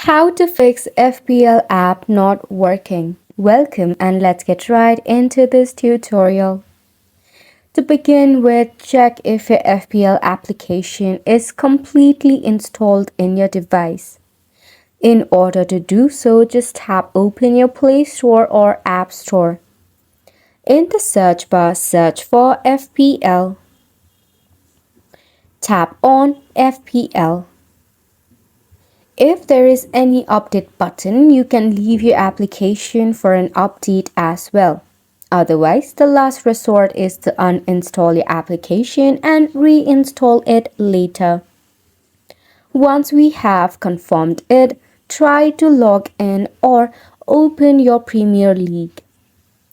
How to fix FPL app not working. Welcome and let's get right into this tutorial. To begin with, check if your FPL application is completely installed in your device. In order to do so, just tap open your Play Store or App Store. In the search bar, search for FPL. Tap on FPL. If there is any update button, you can leave your application for an update as well. Otherwise, the last resort is to uninstall your application and reinstall it later. Once we have confirmed it, try to log in or open your Premier League.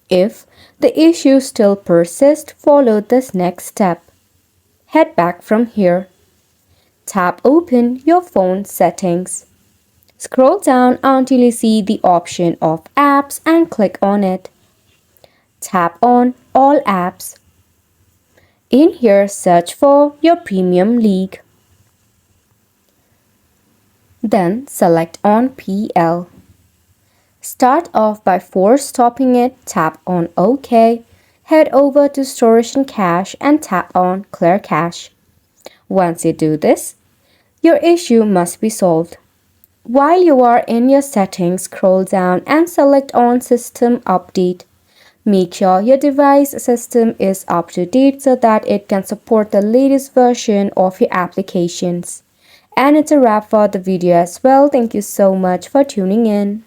If the issue still persists, follow this next step. Head back from here. Tap open your phone settings. Scroll down until you see the option of apps and click on it. Tap on all apps. In here, search for your Premium League. Then select on PL. Start off by force stopping it, tap on OK. Head over to Storage and Cache and tap on Clear Cache. Once you do this, your issue must be solved. While you are in your settings, scroll down and select on System Update. Make sure your device system is up to date so that it can support the latest version of your applications. And it's a wrap for the video as well. Thank you so much for tuning in.